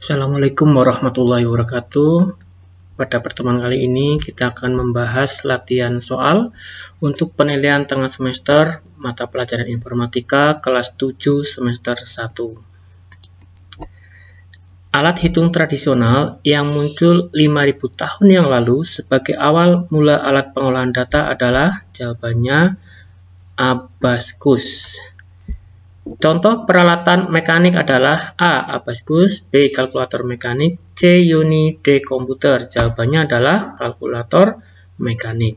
Assalamualaikum warahmatullahi wabarakatuh. Pada pertemuan kali ini kita akan membahas latihan soal untuk penilaian tengah semester mata pelajaran informatika kelas 7 semester 1. Alat hitung tradisional yang muncul 5.000 tahun yang lalu sebagai awal mula alat pengolahan data adalah jawabannya abaskus. Contoh peralatan mekanik adalah A. Abaskus, B. Kalkulator mekanik, C. Unit, D. Komputer. Jawabannya adalah kalkulator mekanik.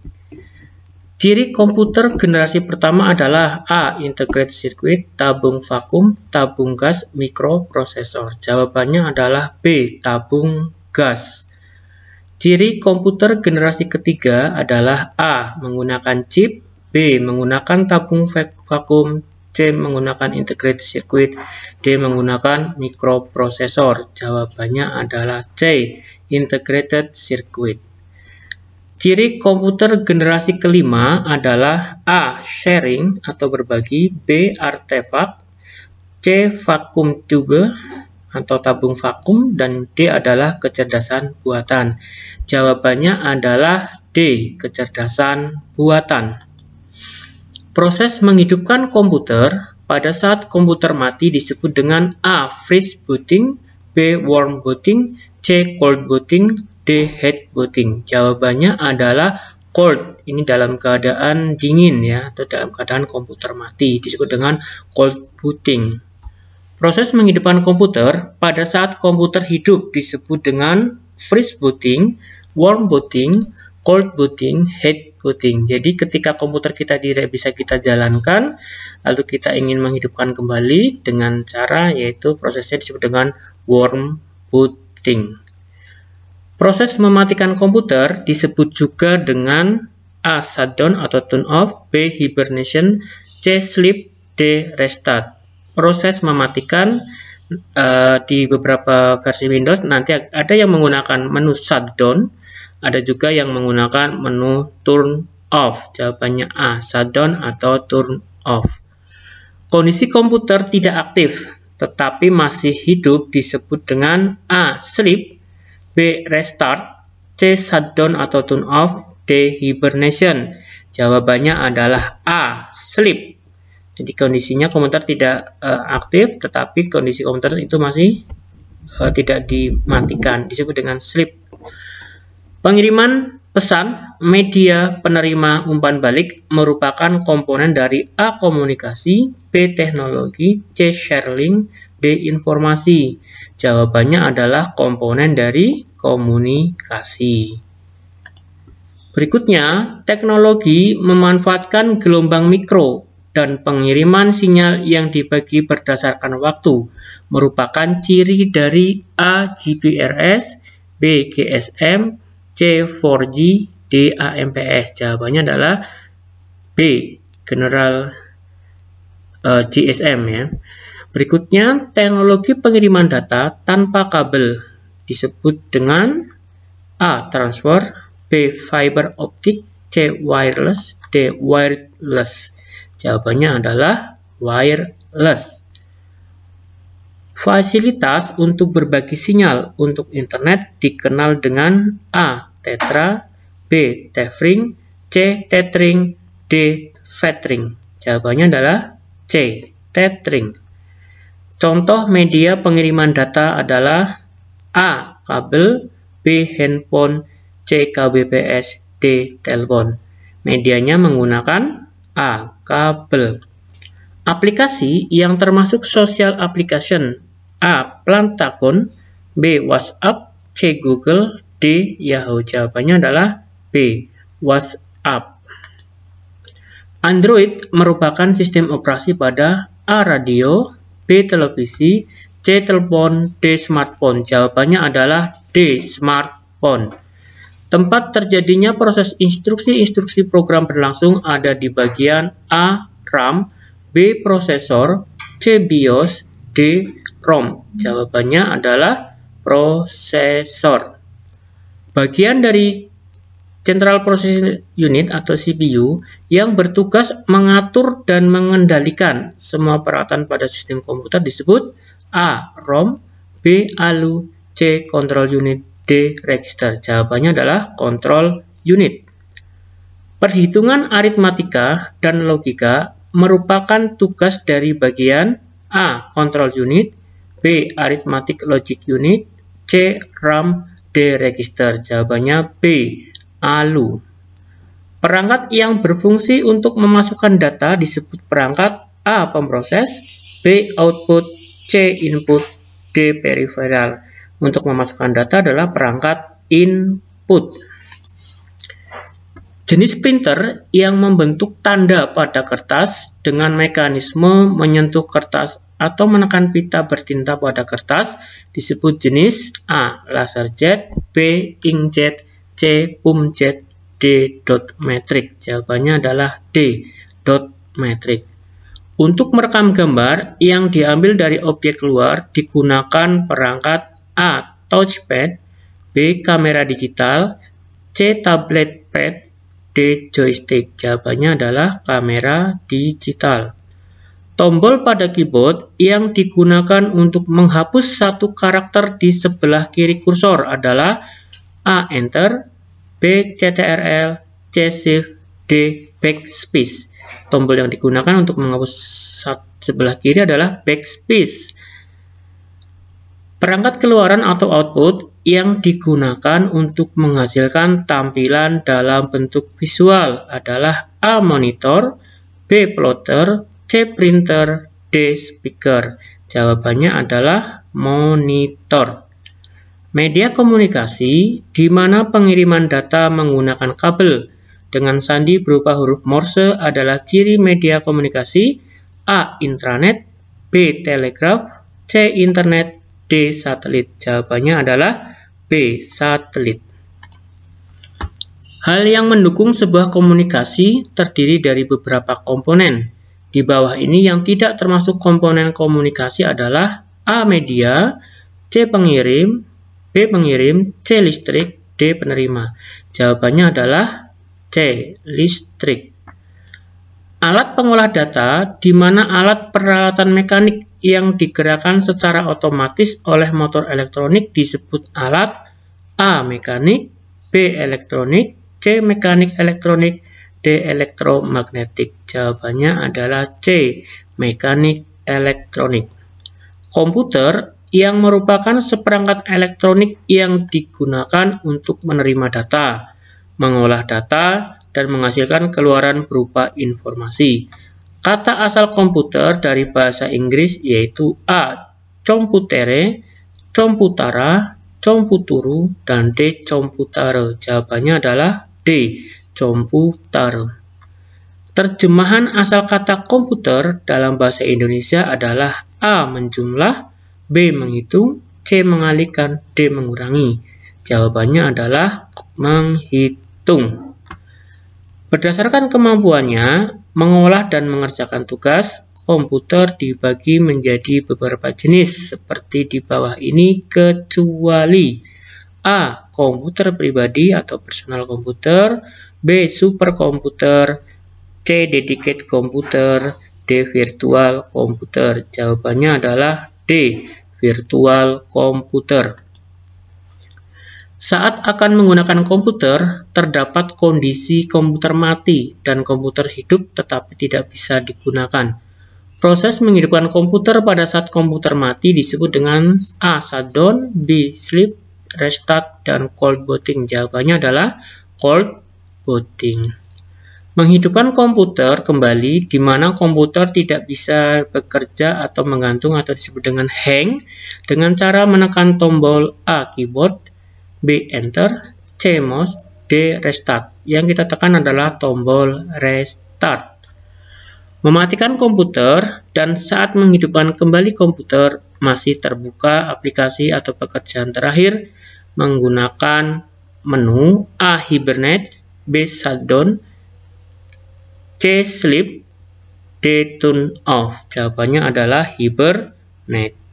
Ciri komputer generasi pertama adalah A. Integrated circuit, tabung vakum, tabung gas, mikroprosesor. Jawabannya adalah B. Tabung gas. Ciri komputer generasi ketiga adalah A. Menggunakan chip, B. Menggunakan tabung vakum, C. Menggunakan integrated circuit, D. Menggunakan mikroprosesor. Jawabannya adalah C. Integrated circuit. Ciri komputer generasi kelima adalah A. Sharing atau berbagi, B. Artefak, C. Vacuum tube atau tabung vakum, dan D adalah kecerdasan buatan. Jawabannya adalah D. Kecerdasan buatan. Proses menghidupkan komputer pada saat komputer mati disebut dengan A. Freeze booting, B. Warm booting, C. Cold booting, D. Heat booting. Jawabannya adalah cold. Ini dalam keadaan dingin ya, atau dalam keadaan komputer mati disebut dengan cold booting. Proses menghidupkan komputer pada saat komputer hidup disebut dengan freeze booting, warm booting, cold booting, heat booting. Jadi ketika komputer kita tidak bisa kita jalankan, lalu kita ingin menghidupkan kembali dengan cara yaitu prosesnya disebut dengan warm booting. Proses mematikan komputer disebut juga dengan A. Shutdown atau turn off, B. Hibernation, C. Sleep, D. Restart. Proses mematikan di beberapa versi Windows nanti ada yang menggunakan menu shutdown, ada juga yang menggunakan menu turn off. Jawabannya A. Shutdown atau turn off. Kondisi komputer tidak aktif tetapi masih hidup disebut dengan A. Sleep, B. Restart, C. Shutdown atau turn off, D. Hibernation. Jawabannya adalah A. Sleep. Jadi kondisinya komputer tidak aktif tetapi kondisi komputer itu masih tidak dimatikan, disebut dengan sleep. Pengiriman pesan media penerima umpan balik merupakan komponen dari A. Komunikasi, B. Teknologi, C. Sharing, D. Informasi. Jawabannya adalah komponen dari komunikasi. Berikutnya, teknologi memanfaatkan gelombang mikro dan pengiriman sinyal yang dibagi berdasarkan waktu merupakan ciri dari A. GPRS, B. GSM, C. 4G, D. AMPS. Jawabannya adalah B. General GSM ya. Berikutnya, teknologi pengiriman data tanpa kabel disebut dengan A. Transfer, B. Fiber optic, C. Wireless, D. Wireless. Jawabannya adalah wireless. Fasilitas untuk berbagi sinyal untuk internet dikenal dengan A. Tetra, B. Tethering, C. Tethering, D. Fettering. Jawabannya adalah C. Tethering. Contoh media pengiriman data adalah A. Kabel, B. Handphone, C. KBPS, D. Telepon. Medianya menggunakan A. Kabel. Aplikasi yang termasuk social application: A. Plantagon, B. WhatsApp, C. Google, D. Yahoo. Jawabannya adalah B. WhatsApp. Android merupakan sistem operasi pada A. Radio, B. Televisi, C. Telepon, D. Smartphone. Jawabannya adalah D. Smartphone. Tempat terjadinya proses instruksi-instruksi program berlangsung ada di bagian A. RAM, B. Prosesor, C. BIOS, D. ROM. Jawabannya adalah prosesor. Bagian dari Central Processing Unit atau CPU yang bertugas mengatur dan mengendalikan semua peralatan pada sistem komputer disebut A. ROM, B. ALU, C. Control unit, D. Register. Jawabannya adalah control unit. Perhitungan aritmatika dan logika merupakan tugas dari bagian A. Control unit, B. Arithmetic logic unit, C. RAM, D. Register. Jawabannya B. ALU. Perangkat yang berfungsi untuk memasukkan data disebut perangkat A. Pemproses, B. Output, C. Input, D. Peripheral. Untuk memasukkan data adalah perangkat input. Jenis printer yang membentuk tanda pada kertas dengan mekanisme menyentuh kertas atau menekan pita bertinta pada kertas disebut jenis A. Laserjet, B. Inkjet, C. Pumpjet, D. Dot matrix. Jawabannya adalah D. Dot matrix. Untuk merekam gambar yang diambil dari objek luar digunakan perangkat A. Touchpad, B. Kamera digital, C. Tablet pad, D. Joystick. Jawabannya adalah kamera digital. Tombol pada keyboard yang digunakan untuk menghapus satu karakter di sebelah kiri kursor adalah A. Enter, B. CTRL, C. Shift, D. Backspace. Tombol yang digunakan untuk menghapus sebelah kiri adalah backspace. Perangkat keluaran atau output yang digunakan untuk menghasilkan tampilan dalam bentuk visual adalah A. Monitor, B. Plotter, C. Printer, D. Speaker. Jawabannya adalah monitor. Media komunikasi di mana pengiriman data menggunakan kabel dengan sandi berupa huruf Morse adalah ciri media komunikasi A. Intranet, B. Telegraf, C. Internet, D. Satelit. Jawabannya adalah B. Satelit. Hal yang mendukung sebuah komunikasi terdiri dari beberapa komponen. Di bawah ini yang tidak termasuk komponen komunikasi adalah A. Media, C. Pengirim, B. Pengirim, C. Listrik, D. Penerima. Jawabannya adalah C. Listrik. Alat pengolah data di mana alat peralatan mekanik yang digerakkan secara otomatis oleh motor elektronik disebut alat A. Mekanik, B. Elektronik, C. Mekanik elektronik, D. Elektromagnetik. Jawabannya adalah C. Mekanik elektronik. Komputer yang merupakan seperangkat elektronik yang digunakan untuk menerima data, mengolah data, dan menghasilkan keluaran berupa informasi. Kata asal komputer dari bahasa Inggris yaitu A. Computere, computara, computuru, dan D. Computare. Jawabannya adalah D. Computare. Terjemahan asal kata komputer dalam bahasa Indonesia adalah A. Menjumlah, B. Menghitung, C. Mengalihkan, D. Mengurangi. Jawabannya adalah menghitung. Berdasarkan kemampuannya mengolah dan mengerjakan tugas, komputer dibagi menjadi beberapa jenis seperti di bawah ini kecuali A. Komputer pribadi atau personal komputer, B. Superkomputer, C. Dedicated komputer, D. Virtual komputer. Jawabannya adalah D. Virtual komputer. Saat akan menggunakan komputer, terdapat kondisi komputer mati dan komputer hidup tetapi tidak bisa digunakan. Proses menghidupkan komputer pada saat komputer mati disebut dengan A. Shutdown, B. Sleep, Restart, dan Cold Booting. Jawabannya adalah Cold Booting. Menghidupkan komputer kembali di mana komputer tidak bisa bekerja atau menggantung atau disebut dengan hang dengan cara menekan tombol A. Keyboard, B. Enter, C. Mouse, D. Restart. Yang kita tekan adalah tombol Restart. Mematikan komputer dan saat menghidupkan kembali komputer masih terbuka aplikasi atau pekerjaan terakhir menggunakan menu A. Hibernate, B. Shutdown, C. Sleep, D. Turn off. Jawabannya adalah Hibernate.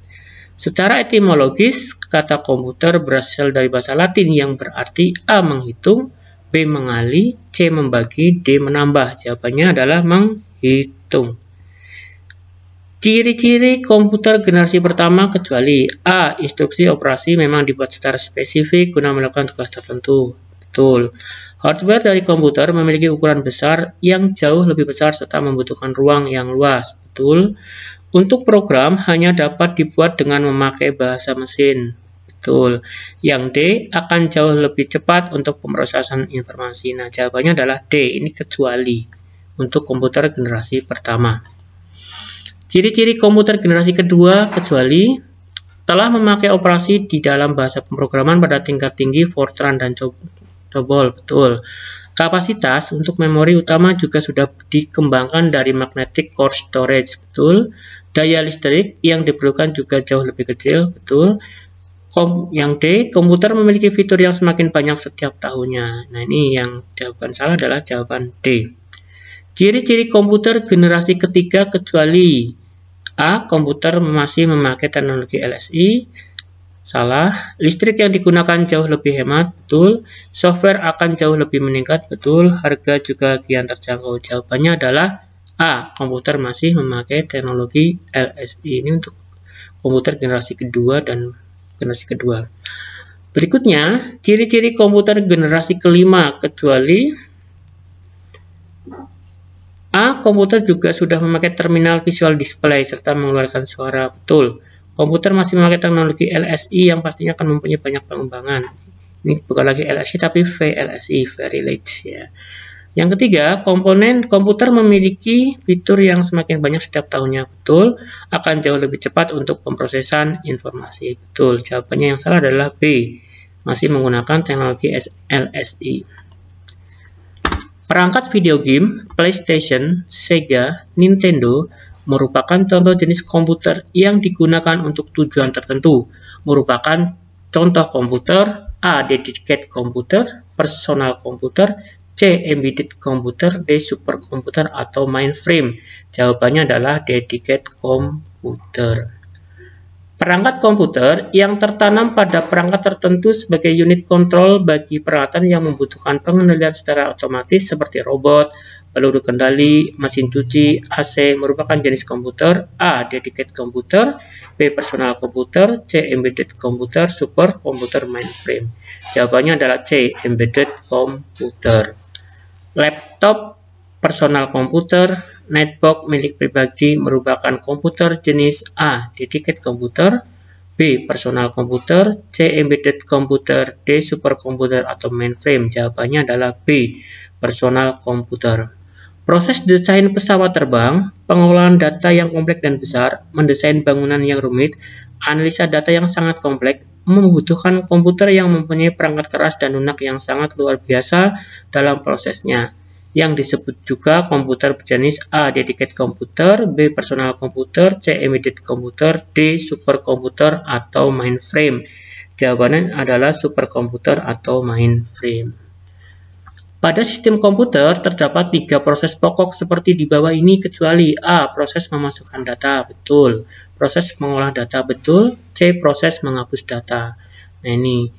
Secara etimologis, kata komputer berasal dari bahasa Latin yang berarti A. Menghitung, B. Mengalih, C. Membagi, D. Menambah. Jawabannya adalah menghitung. Ciri-ciri komputer generasi pertama kecuali A. Instruksi operasi memang dibuat secara spesifik guna melakukan tugas tertentu. Betul. Hardware dari komputer memiliki ukuran besar yang jauh lebih besar serta membutuhkan ruang yang luas. Betul. Untuk program hanya dapat dibuat dengan memakai bahasa mesin. Betul. Yang D. Akan jauh lebih cepat untuk pemrosesan informasi. Nah, jawabannya adalah D. Ini kecuali untuk komputer generasi pertama. Ciri-ciri komputer generasi kedua kecuali telah memakai operasi di dalam bahasa pemrograman pada tingkat tinggi Fortran dan COBOL. Betul. Kapasitas untuk memori utama juga sudah dikembangkan dari magnetic core storage. Betul. Daya listrik yang diperlukan juga jauh lebih kecil. Betul. Yang D, komputer memiliki fitur yang semakin banyak setiap tahunnya. Nah, ini yang jawaban salah adalah jawaban D. Ciri-ciri komputer generasi ketiga kecuali A. Komputer masih memakai teknologi LSI. Salah. Listrik yang digunakan jauh lebih hemat. Betul. Software akan jauh lebih meningkat. Betul. Harga juga kian terjangkau. Jawabannya adalah A. Komputer masih memakai teknologi LSI. Ini untuk komputer generasi kedua dan generasi kedua. Berikutnya, ciri-ciri komputer generasi kelima kecuali A. Komputer juga sudah memakai terminal visual display serta mengeluarkan suara. Betul. Komputer masih memakai teknologi LSI yang pastinya akan mempunyai banyak pengembangan. Ini bukan lagi LSI tapi VLSI, Very Large ya. Yang ketiga, komponen komputer memiliki fitur yang semakin banyak setiap tahunnya. Betul. Akan jauh lebih cepat untuk pemrosesan informasi. Betul. Jawabannya yang salah adalah B. Masih menggunakan teknologi LSI. Perangkat video game, PlayStation, Sega, Nintendo merupakan contoh jenis komputer yang digunakan untuk tujuan tertentu. Merupakan contoh komputer A. Dedicated computer, personal computer, C. Embedded computer, D. superkomputer atau mainframe. Jawabannya adalah dedicated computer. Perangkat komputer yang tertanam pada perangkat tertentu sebagai unit kontrol bagi peralatan yang membutuhkan pengendalian secara otomatis seperti robot, peluru kendali, mesin cuci, AC merupakan jenis komputer A. Dedicated computer, B. personal computer, C. embedded computer, super komputer mainframe. Jawabannya adalah C. Embedded computer. Laptop, personal komputer, netbook milik pribadi merupakan komputer jenis A. Dedicated computer, B. personal komputer, C. embedded komputer, D. superkomputer atau mainframe. Jawabannya adalah B. personal komputer. Proses desain pesawat terbang, pengolahan data yang kompleks dan besar, mendesain bangunan yang rumit, analisa data yang sangat kompleks, membutuhkan komputer yang mempunyai perangkat keras dan lunak yang sangat luar biasa dalam prosesnya, yang disebut juga komputer berjenis A. Dedicated computer, B. personal computer, C. embedded computer, D. superkomputer atau mainframe. Jawabannya adalah superkomputer atau mainframe. Pada sistem komputer terdapat 3 proses pokok seperti di bawah ini kecuali A. Proses memasukkan data. Betul. Proses mengolah data. Betul. C. Proses menghapus data. Nah, ini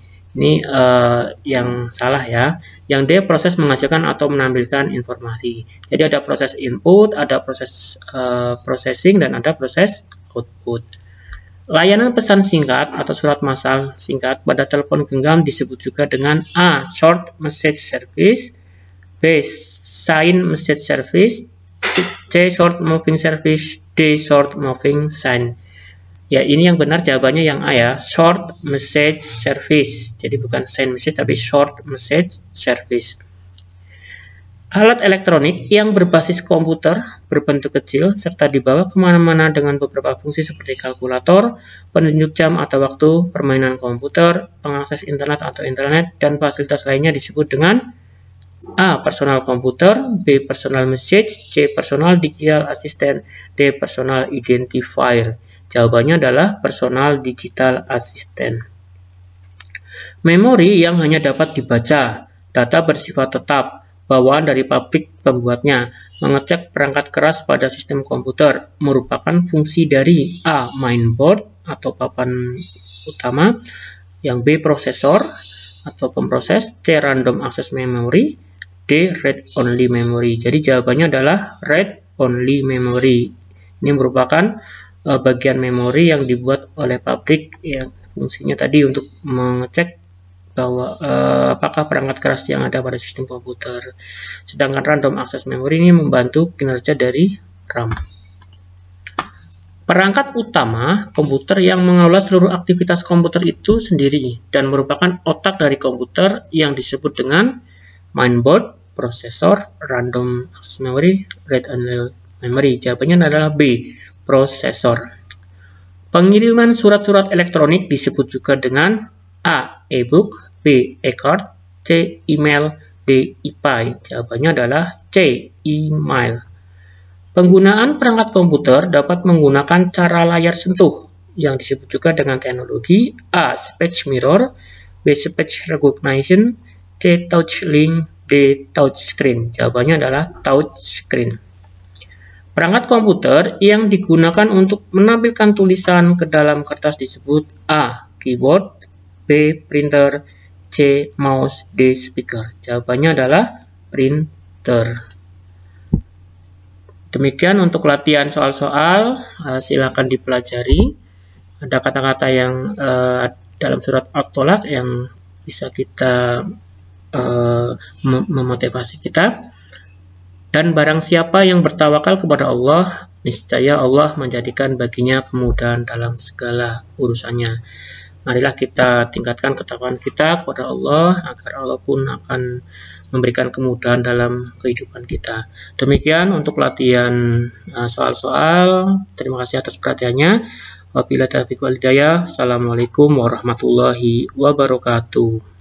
yang salah ya. Yang D. Proses menghasilkan atau menampilkan informasi. Jadi ada proses input, ada proses processing, dan ada proses output. Layanan pesan singkat atau surat massal singkat pada telepon genggam disebut juga dengan A. Short Message Service, B. Sign Message Service, C. Short Moving Service, D. Short Moving Sign. Ya, ini yang benar jawabannya yang A ya, Short Message Service. Jadi bukan Sign Message tapi Short Message Service. Alat elektronik yang berbasis komputer berbentuk kecil serta dibawa kemana-mana dengan beberapa fungsi seperti kalkulator, penunjuk jam atau waktu, permainan komputer, pengakses internet atau internet, dan fasilitas lainnya disebut dengan A. Personal komputer, B. Personal message, C. Personal digital assistant, D. Personal identifier. Jawabannya adalah personal digital assistant. Memori yang hanya dapat dibaca, data bersifat tetap, bawaan dari pabrik pembuatnya, mengecek perangkat keras pada sistem komputer, merupakan fungsi dari A. Mainboard atau papan utama, yang B. Prosesor atau pemproses, C. Random access memory, D. Read only memory. Jadi jawabannya adalah read only memory. Ini merupakan bagian memori yang dibuat oleh pabrik yang fungsinya tadi untuk mengecek bahwa apakah perangkat keras yang ada pada sistem komputer. Sedangkan random access memory ini membantu kinerja dari RAM. Perangkat utama komputer yang mengelola seluruh aktivitas komputer itu sendiri dan merupakan otak dari komputer yang disebut dengan mainboard, prosesor, random access memory, read only memory. Jawabannya adalah B, prosesor. Pengiriman surat-surat elektronik disebut juga dengan A. E-book, B. E-card, C. Email, D. E-file. Jawabannya adalah C. Email. Penggunaan perangkat komputer dapat menggunakan cara layar sentuh yang disebut juga dengan teknologi A. Speech mirror, B. Speech recognition, C. touch link, D. touchscreen. Jawabannya adalah touchscreen. Perangkat komputer yang digunakan untuk menampilkan tulisan ke dalam kertas disebut A. Keyboard, B. Printer, C. Mouse, D. Speaker. Jawabannya adalah printer. Demikian untuk latihan soal-soal, silakan dipelajari. Ada kata-kata yang dalam surat At-Tolaq yang bisa kita memotivasi kita. Dan barang siapa yang bertawakal kepada Allah, niscaya Allah menjadikan baginya kemudahan dalam segala urusannya. Marilah kita tingkatkan ketakwaan kita kepada Allah, agar Allah pun akan memberikan kemudahan dalam kehidupan kita. Demikian untuk latihan soal-soal. Terima kasih atas perhatiannya. Wabillahi taufiq wal hidayah. Assalamualaikum warahmatullahi wabarakatuh.